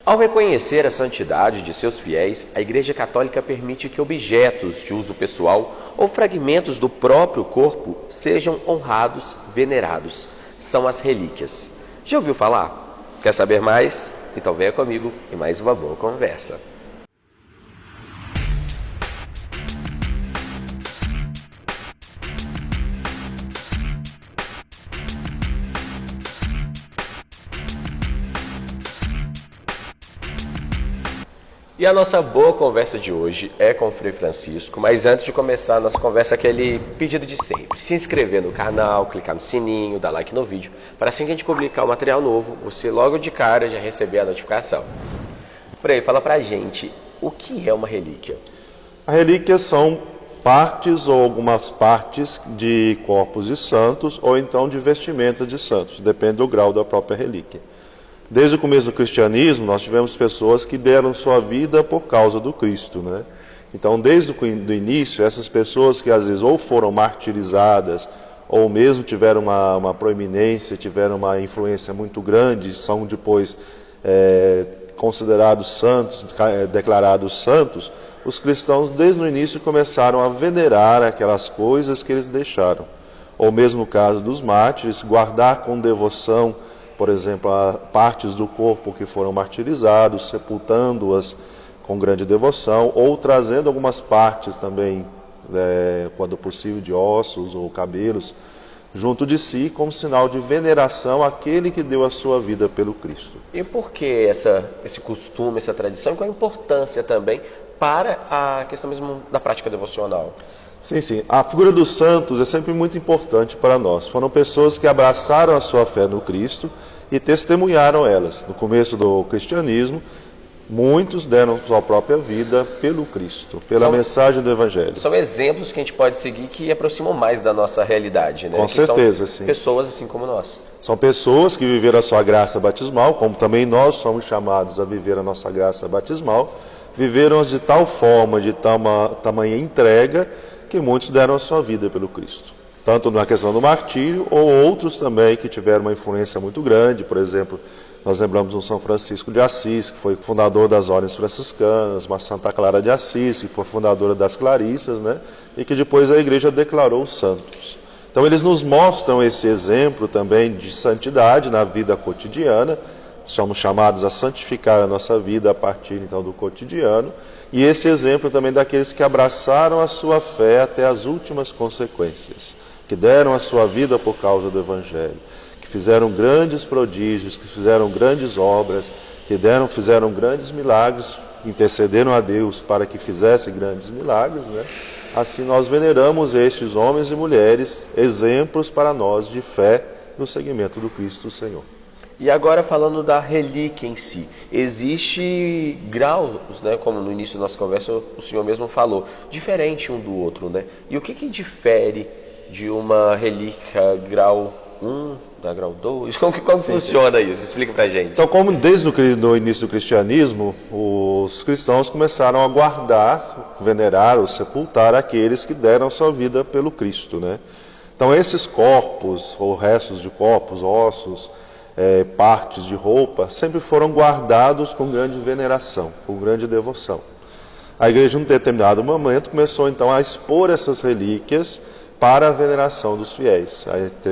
Ao reconhecer a santidade de seus fiéis, a Igreja Católica permite que objetos de uso pessoal ou fragmentos do próprio corpo sejam honrados, venerados. São as relíquias. Já ouviu falar? Quer saber mais? Então venha comigo em mais uma boa conversa. E a nossa boa conversa de hoje é com o Frei Francisco, mas antes de começar a nossa conversa, aquele pedido de sempre. Se inscrever no canal, clicar no sininho, dar like no vídeo, para assim que a gente publicar um material novo, você logo de cara já receber a notificação. Frei, fala pra gente, o que é uma relíquia? A relíquia são partes ou algumas partes de corpos de santos ou então de vestimentas de santos, depende do grau da própria relíquia. Desde o começo do cristianismo, nós tivemos pessoas que deram sua vida por causa do Cristo, né? Então, desde o início, essas pessoas que às vezes ou foram martirizadas, ou mesmo tiveram uma proeminência, tiveram uma influência muito grande, são depois considerados santos, declarados santos, os cristãos desde o início começaram a venerar aquelas coisas que eles deixaram. Ou mesmo no caso dos mártires, guardar com devoção, por exemplo, partes do corpo que foram martirizados, sepultando-as com grande devoção, ou trazendo algumas partes também, quando possível, de ossos ou cabelos, junto de si, como sinal de veneração àquele que deu a sua vida pelo Cristo. E por que esse costume, essa tradição, e qual a importância também para a questão mesmo da prática devocional? Sim. A figura dos santos é sempre muito importante para nós. Foram pessoas que abraçaram a sua fé no Cristo e testemunharam elas. No começo do cristianismo, muitos deram sua própria vida pelo Cristo, pela mensagem do Evangelho. São exemplos que a gente pode seguir que aproximam mais da nossa realidade, né? Com certeza, sim. Pessoas assim como nós. São pessoas que viveram a sua graça batismal, como também nós somos chamados a viver a nossa graça batismal, viveram de tal forma, de tamanha entrega, que muitos deram a sua vida pelo Cristo. Tanto na questão do martírio, ou outros também que tiveram uma influência muito grande. Por exemplo, nós lembramos do São Francisco de Assis, que foi fundador das ordens franciscanas, uma Santa Clara de Assis, que foi fundadora das Clarissas, né? E que depois a Igreja declarou santos. Então eles nos mostram esse exemplo também de santidade na vida cotidiana. Somos chamados a santificar a nossa vida a partir então do cotidiano, e esse exemplo também daqueles que abraçaram a sua fé até as últimas consequências, que deram a sua vida por causa do Evangelho, que fizeram grandes prodígios, que fizeram grandes obras, que fizeram grandes milagres, intercederam a Deus para que fizesse grandes milagres, né? Assim nós veneramos estes homens e mulheres, exemplos para nós de fé no seguimento do Cristo Senhor. E agora falando da relíquia em si, existe graus, né, como no início da nossa conversa o senhor mesmo falou, diferente um do outro, né? E o que difere de uma relíquia grau 1 da grau 2? Como funciona isso? Explica pra gente. Então, como desde o início do cristianismo, os cristãos começaram a guardar, venerar ou sepultar aqueles que deram sua vida pelo Cristo, né? Então, esses corpos, ou restos de corpos, ossos, partes de roupa, sempre foram guardados com grande veneração, com grande devoção. A igreja, em um determinado momento, começou então a expor essas relíquias para a veneração dos fiéis,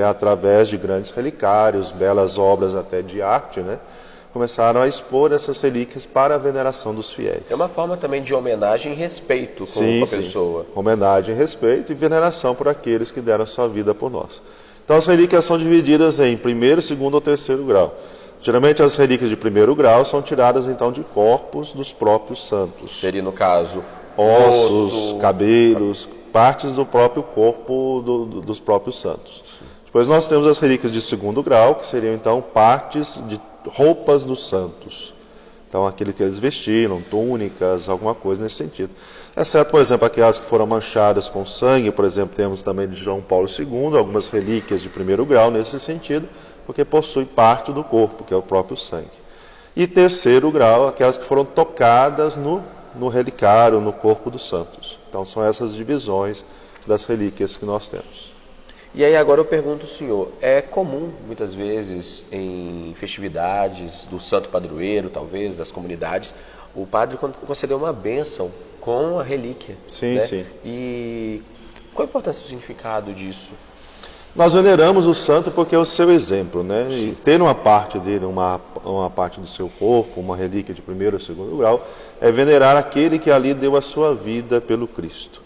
através de grandes relicários, belas obras até de arte, né? Começaram a expor essas relíquias para a veneração dos fiéis. É uma forma também de homenagem e respeito com a pessoa. Homenagem, respeito e veneração por aqueles que deram sua vida por nós. Então as relíquias são divididas em primeiro, segundo ou terceiro grau. Geralmente as relíquias de primeiro grau são tiradas então de corpos dos próprios santos. Seria no caso ossos, cabelos, partes do próprio corpo dos próprios santos. Depois nós temos as relíquias de segundo grau, que seriam então partes de roupas dos santos. Então aquilo que eles vestiram, túnicas, alguma coisa nesse sentido. Exceto, por exemplo, aquelas que foram manchadas com sangue, por exemplo, temos também de João Paulo II, algumas relíquias de primeiro grau nesse sentido, porque possui parte do corpo, que é o próprio sangue. E terceiro grau, aquelas que foram tocadas no relicário, no corpo dos santos. Então são essas divisões das relíquias que nós temos. E aí agora eu pergunto ao senhor, é comum muitas vezes em festividades do santo padroeiro, talvez, das comunidades, o padre conceder uma bênção com a relíquia, Sim, né? sim. E qual a importância do significado disso? Nós veneramos o santo porque é o seu exemplo, né? E ter uma parte dele, uma parte do seu corpo, uma relíquia de primeiro ou segundo grau, é venerar aquele que ali deu a sua vida pelo Cristo.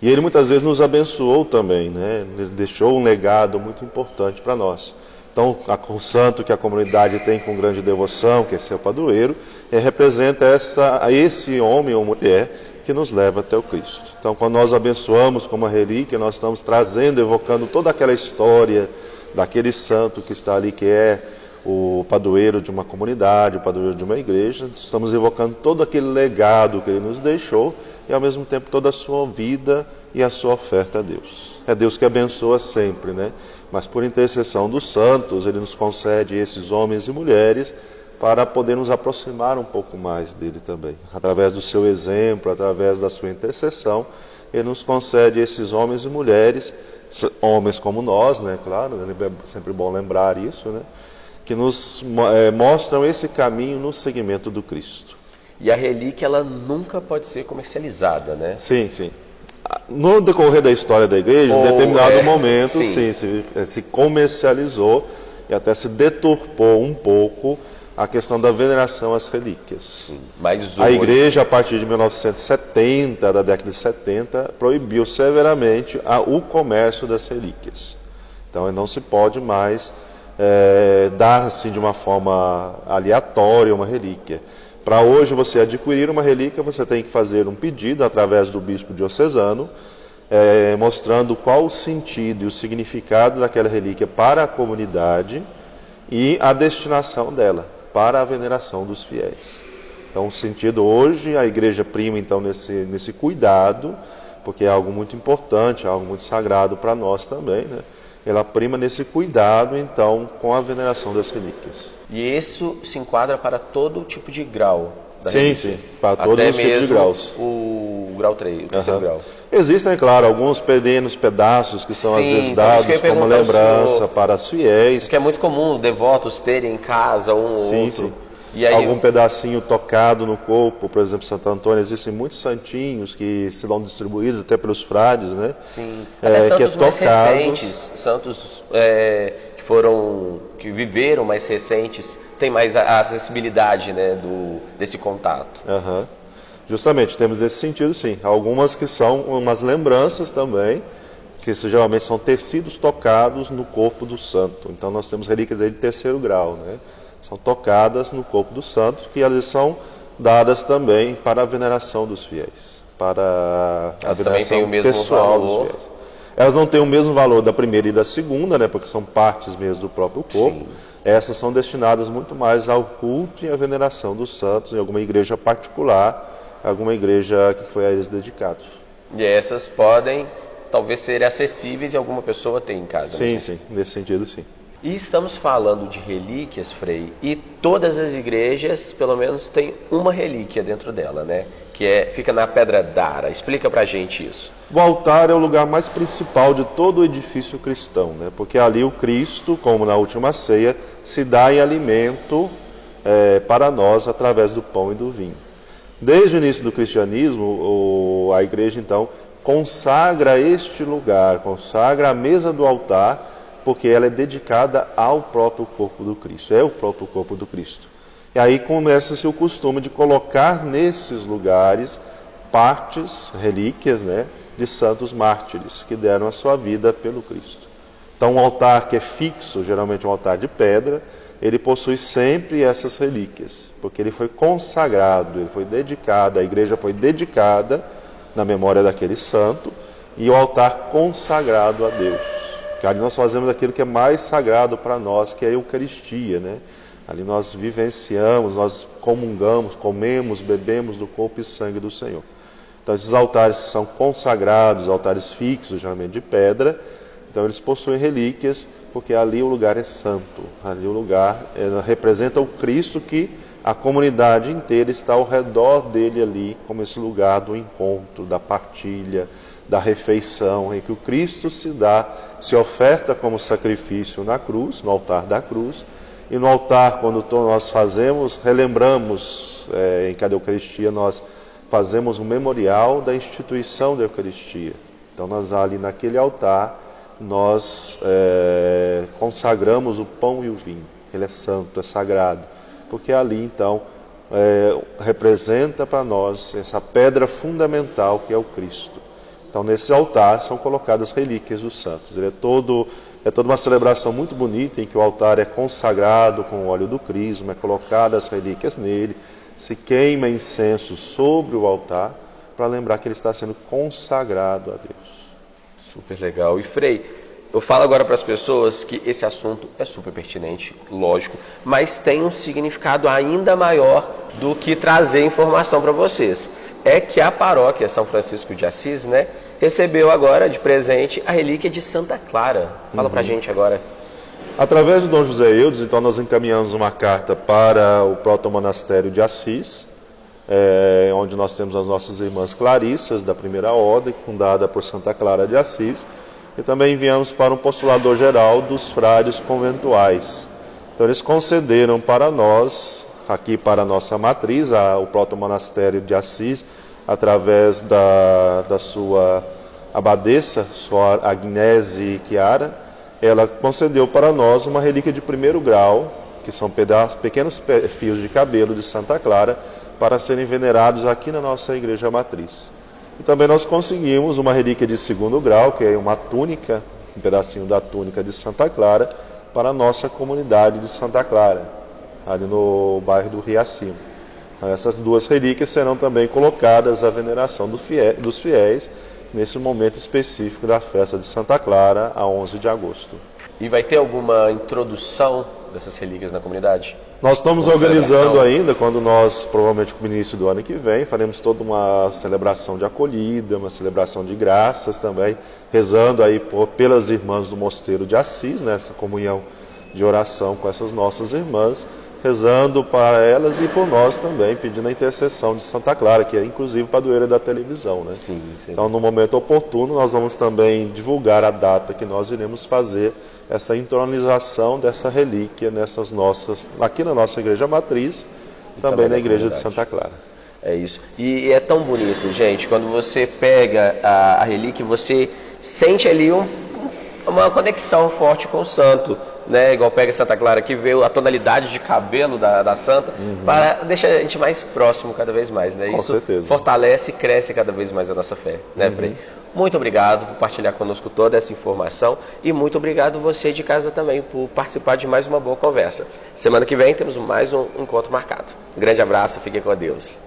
E ele muitas vezes nos abençoou também, né? Ele deixou um legado muito importante para nós. Então, o santo que a comunidade tem com grande devoção, que é seu padroeiro, representa esse homem ou mulher que nos leva até o Cristo. Então, quando nós abençoamos com uma relíquia, nós estamos trazendo, evocando toda aquela história daquele santo que está ali, que é o padroeiro de uma comunidade, o padroeiro de uma igreja. Estamos evocando todo aquele legado que ele nos deixou e, ao mesmo tempo, toda a sua vida e a sua oferta a Deus. É Deus que abençoa sempre, né? Mas por intercessão dos santos, ele nos concede esses homens e mulheres para poder nos aproximar um pouco mais dele também. Através do seu exemplo, através da sua intercessão, ele nos concede esses homens e mulheres, homens como nós, né? Claro, é sempre bom lembrar isso, né? Que nos mostram esse caminho no seguimento do Cristo. E a relíquia, ela nunca pode ser comercializada, né? Sim, sim. No decorrer da história da igreja, em determinado momento, sim, se comercializou e até se deturpou um pouco a questão da veneração às relíquias. Sim, mas a igreja, a partir de 1970, da década de 70, proibiu severamente o comércio das relíquias. Então, não se pode mais dar assim de uma forma aleatória uma relíquia. Para hoje você adquirir uma relíquia, você tem que fazer um pedido através do bispo diocesano, mostrando qual o sentido e o significado daquela relíquia para a comunidade e a destinação dela para a veneração dos fiéis. Então, o sentido hoje, a igreja prima então nesse cuidado, porque é algo muito importante, é algo muito sagrado para nós também, né? Ela prima nesse cuidado, então, com a veneração das relíquias. E isso se enquadra para todo tipo de grau da sim, relíquia? Sim, para todos os tipos de graus. O grau 3, o terceiro grau. Existem, claro, alguns pequenos pedaços que são às vezes dados como lembrança para os fiéis. Que é muito comum devotos terem em casa um ou outro. Sim. E aí, algum pedacinho tocado no corpo, por exemplo, Santo Antônio, existem muitos santinhos que se dão distribuídos até pelos frades, né? Sim. Até santos que é mais tocados. recentes, santos que viveram mais recentes, tem mais a acessibilidade, né, desse contato. Justamente, temos esse sentido, sim. Algumas que são umas lembranças também, que geralmente são tecidos tocados no corpo do santo. Então nós temos relíquias aí de terceiro grau, né? São tocadas no corpo do santo, que elas são dadas também para a veneração dos fiéis, para a veneração pessoal dos fiéis. Elas não têm o mesmo valor da primeira e da segunda, né? Porque são partes mesmo do próprio corpo. Sim. Essas são destinadas muito mais ao culto e à veneração dos santos em alguma igreja particular, alguma igreja que foi a eles dedicado. E essas podem, talvez, ser acessíveis e alguma pessoa tem em casa. Sim, sim, nesse sentido, sim. E estamos falando de relíquias, Frei, e todas as igrejas, pelo menos, têm uma relíquia dentro dela, né? Que fica na Pedra d'Ara. Explica pra gente isso. O altar é o lugar mais principal de todo o edifício cristão, né? Porque ali o Cristo, como na última ceia, se dá em alimento para nós através do pão e do vinho. Desde o início do cristianismo, a igreja então consagra este lugar, consagra a mesa do altar, porque ela é dedicada ao próprio corpo do Cristo, é o próprio corpo do Cristo. E aí começa-se o costume de colocar nesses lugares partes, relíquias, né, de santos mártires que deram a sua vida pelo Cristo. Então um altar que é fixo, geralmente um altar de pedra, ele possui sempre essas relíquias, porque ele foi consagrado, ele foi dedicado, a igreja foi dedicada na memória daquele santo, e o altar consagrado a Deus. Ali nós fazemos aquilo que é mais sagrado para nós, que é a Eucaristia, né? Ali nós vivenciamos, nós comungamos, comemos, bebemos do corpo e sangue do Senhor. Então esses altares que são consagrados, altares fixos, geralmente de pedra, então eles possuem relíquias, porque ali o lugar é santo. Ali o lugar representa o Cristo, que a comunidade inteira está ao redor dele ali, como esse lugar do encontro, da partilha, da refeição, em que o Cristo se oferta como sacrifício na cruz, no altar da cruz, e no altar, quando nós relembramos, em cada Eucaristia, nós fazemos um memorial da instituição da Eucaristia. Então, nós ali naquele altar, nós consagramos o pão e o vinho. Ele é santo, é sagrado, porque ali, então, representa para nós essa pedra fundamental que é o Cristo. Então, nesse altar são colocadas relíquias dos santos. Ele é toda uma celebração muito bonita, em que o altar é consagrado com o óleo do crisma, é colocadas as relíquias nele, se queima incenso sobre o altar, para lembrar que ele está sendo consagrado a Deus. Super legal. E Frei, eu falo agora para as pessoas que esse assunto é super pertinente, lógico, mas tem um significado ainda maior do que trazer informação para vocês. É que a paróquia São Francisco de Assis, né, recebeu agora de presente a relíquia de Santa Clara. Fala pra gente agora. Através do Dom José Eudes, então, nós encaminhamos uma carta para o protomonastério de Assis, onde nós temos as nossas irmãs Clarissas, da primeira ordem, fundada por Santa Clara de Assis, e também enviamos para um postulador geral dos frades conventuais. Então, eles concederam para nós, aqui para a nossa matriz, o protomonastério de Assis, através da sua abadesa, Sor Agnese Chiara, ela concedeu para nós uma relíquia de primeiro grau, que são pequenos fios de cabelo de Santa Clara, para serem venerados aqui na nossa igreja matriz. E também nós conseguimos uma relíquia de segundo grau, que é uma túnica, um pedacinho da túnica de Santa Clara, para a nossa comunidade de Santa Clara, ali no bairro do Riacima. Então, essas duas relíquias serão também colocadas à veneração dos fiéis, nesse momento específico da festa de Santa Clara, a 11 de agosto. E vai ter alguma introdução dessas relíquias na comunidade? Nós estamos organizando ainda, quando nós, provavelmente no início do ano que vem, faremos toda uma celebração de acolhida, uma celebração de graças também, rezando aí pelas irmãs do Mosteiro de Assis, nessa comunhão de oração com essas nossas irmãs, rezando para elas e por nós também, pedindo a intercessão de Santa Clara, que é inclusive padroeira da televisão, né? Sim. Então, no momento oportuno, nós vamos também divulgar a data que nós iremos fazer essa entronização dessa relíquia aqui na nossa igreja matriz, também na igreja de Santa Clara. É isso. E é tão bonito, gente, quando você pega a relíquia, você sente ali uma conexão forte com o santo, né? Igual pega Santa Clara, que vê a tonalidade de cabelo da santa, para deixar a gente mais próximo cada vez mais, né? Com Isso certeza. fortalece e cresce cada vez mais a nossa fé, né, Frei? Muito obrigado por partilhar conosco toda essa informação e muito obrigado você de casa também por participar de mais uma boa conversa. Semana que vem temos mais um encontro marcado. Um grande abraço, fiquem com Deus.